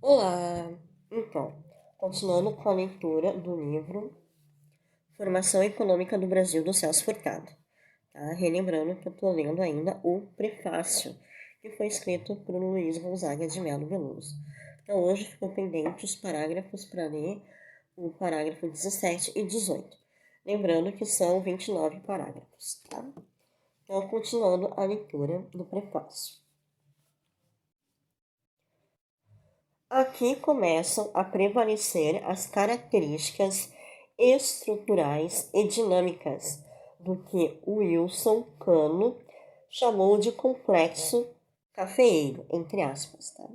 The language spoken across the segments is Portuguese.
Olá! Então, continuando com a leitura do livro Formação Econômica do Brasil, do Celso Furtado. Tá? Relembrando que eu estou lendo ainda o prefácio, que foi escrito por Luiz Gonzaga de Melo Veloso. Então, hoje ficou pendente os parágrafos para ler o parágrafo 17 e 18. Lembrando que são 29 parágrafos. Tá? Então, continuando a leitura do prefácio. Aqui começam a prevalecer as características estruturais e dinâmicas do que Wilson Cano chamou de complexo cafeeiro, entre aspas. Tá?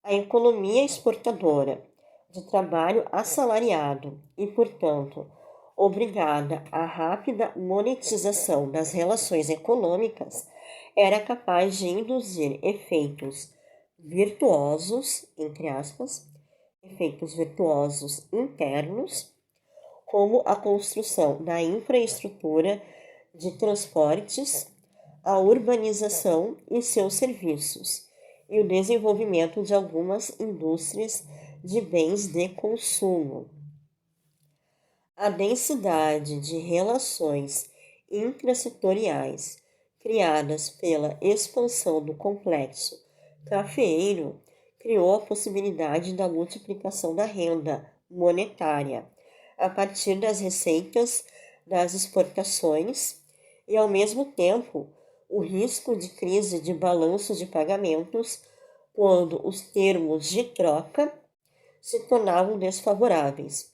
A economia exportadora de trabalho assalariado e, portanto, obrigada à rápida monetização das relações econômicas, era capaz de induzir efeitos virtuosos, entre aspas, efeitos virtuosos internos, como a construção da infraestrutura de transportes, a urbanização e seus serviços, e o desenvolvimento de algumas indústrias de bens de consumo. A densidade de relações intrasetoriais criadas pela expansão do complexo cafeeiro criou a possibilidade da multiplicação da renda monetária a partir das receitas das exportações e, ao mesmo tempo, o risco de crise de balanço de pagamentos quando os termos de troca se tornavam desfavoráveis,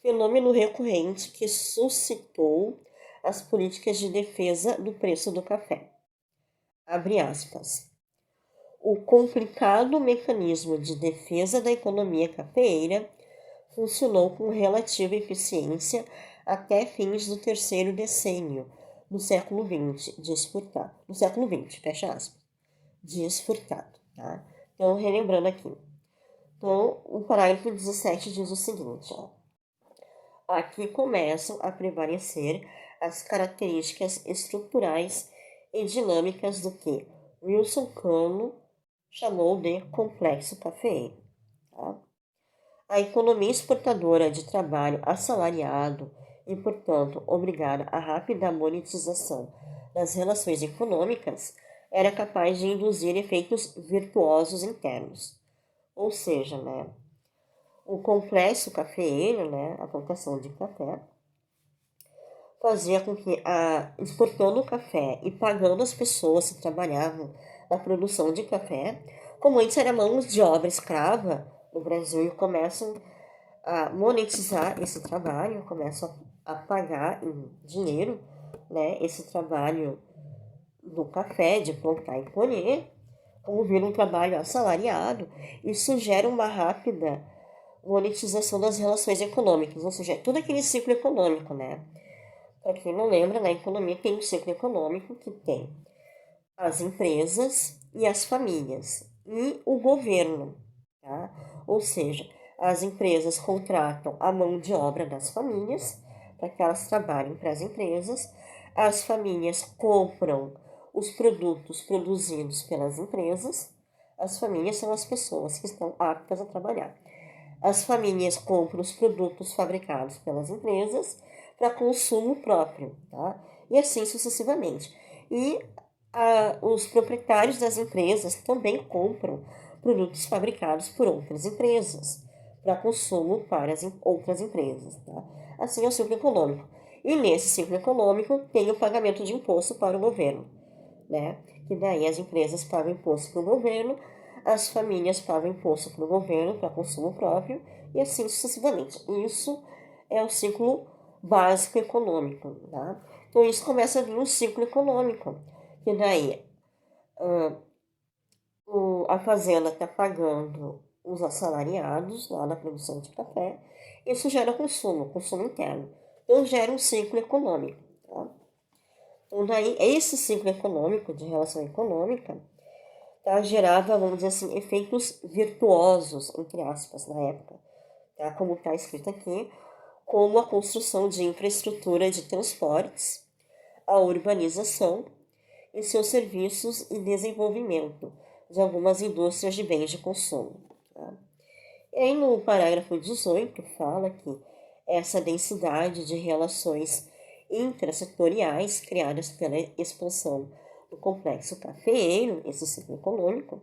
fenômeno recorrente que suscitou as políticas de defesa do preço do café. Abre aspas. O complicado mecanismo de defesa da economia cafeeira funcionou com relativa eficiência até fins do terceiro decênio do século XX, diz Furtado. No século XX, fecha aspas, diz Furtado. Tá? Então, relembrando aqui. Então, o parágrafo 17 diz o seguinte, ó. Aqui começam a prevalecer as características estruturais e dinâmicas do que Wilson Cano chamou de complexo cafeeiro. Tá? A economia exportadora de trabalho assalariado e, portanto, obrigada à rápida monetização das relações econômicas, era capaz de induzir efeitos virtuosos internos. Ou seja, o complexo cafeeiro, a plantação de café, fazia com que, exportando o café e pagando as pessoas que trabalhavam na produção de café, como antes era mão de obra escrava no Brasil, e começam a monetizar esse trabalho, começam a pagar em dinheiro, esse trabalho do café, de plantar e colher, como vira um trabalho assalariado, isso gera uma rápida monetização das relações econômicas, ou seja, é todo aquele ciclo econômico, Para quem não lembra, na economia tem um ciclo econômico que tem as empresas e as famílias e o governo, tá? Ou seja, as empresas contratam a mão de obra das famílias para que elas trabalhem para as empresas, as famílias compram os produtos produzidos pelas empresas, as famílias são as pessoas que estão aptas a trabalhar. As famílias compram os produtos fabricados pelas empresas para consumo próprio, tá? E assim sucessivamente. E os proprietários das empresas também compram produtos fabricados por outras empresas para consumo para as outras empresas, tá? Assim é o ciclo econômico. E nesse ciclo econômico tem o pagamento de imposto para o governo, Que daí as empresas pagam imposto para o governo, as famílias pagam imposto para o governo para consumo próprio e assim sucessivamente. Isso é o ciclo básico econômico, tá? Então isso começa a vir um ciclo econômico, que daí a fazenda está pagando os assalariados lá na produção de café, isso gera consumo interno. Então gera um ciclo econômico, tá? Então daí esse ciclo econômico, de relação econômica, gerava, vamos dizer assim, efeitos virtuosos, entre aspas, na época, tá? Como está escrito aqui, como a construção de infraestrutura de transportes, a urbanização e seus serviços e desenvolvimento de algumas indústrias de bens de consumo. Tá? E aí no parágrafo 18 fala que essa densidade de relações intrasetoriais criadas pela expansão do complexo cafeeiro, esse ciclo econômico,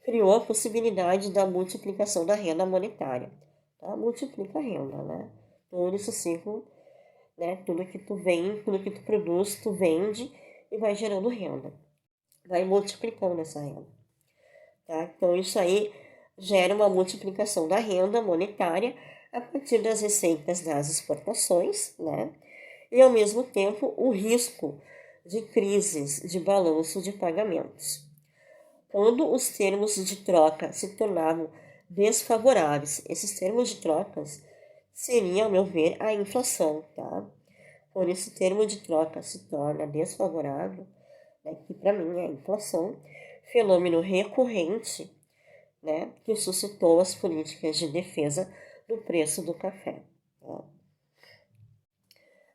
criou a possibilidade da multiplicação da renda monetária. Tá? Multiplica a renda, né? Todo esse ciclo, né? Tudo que tu vende, tudo que tu produz, tu vende e vai gerando renda. Vai multiplicando essa renda. Tá? Então, isso aí gera uma multiplicação da renda monetária a partir das receitas das exportações, né? E, ao mesmo tempo, o risco de crises de balanço de pagamentos. Quando os termos de troca se tornavam desfavoráveis, esses termos de trocas seriam, ao meu ver, a inflação, tá? Quando esse termo de troca se torna desfavorável, né, que para mim é a inflação, fenômeno recorrente, né, que suscitou as políticas de defesa do preço do café. Tá?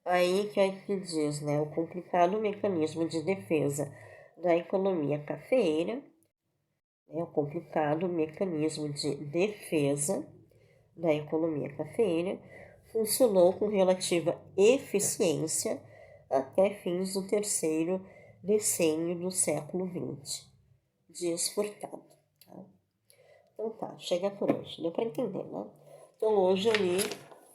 Aí que diz, né, o complicado mecanismo de defesa da economia cafeeira, o complicado mecanismo de defesa da economia cafeeira funcionou com relativa eficiência até fins do terceiro decênio do século XX, diz Furtado. Tá? Então tá, chega por hoje, deu para entender, né? Então hoje eu li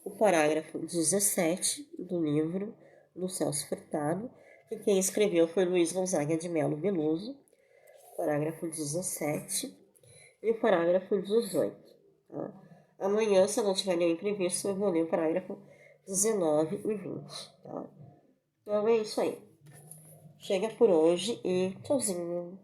o parágrafo 17 do livro do Celso Furtado, que quem escreveu foi Luiz Gonzaga de Melo Veloso, parágrafo 17 e o parágrafo 18. Tá? Amanhã, se eu não tiver nenhum imprevisto, eu vou ler o parágrafo 19 e 20. Tá? Então é isso aí. Chega por hoje e tchauzinho.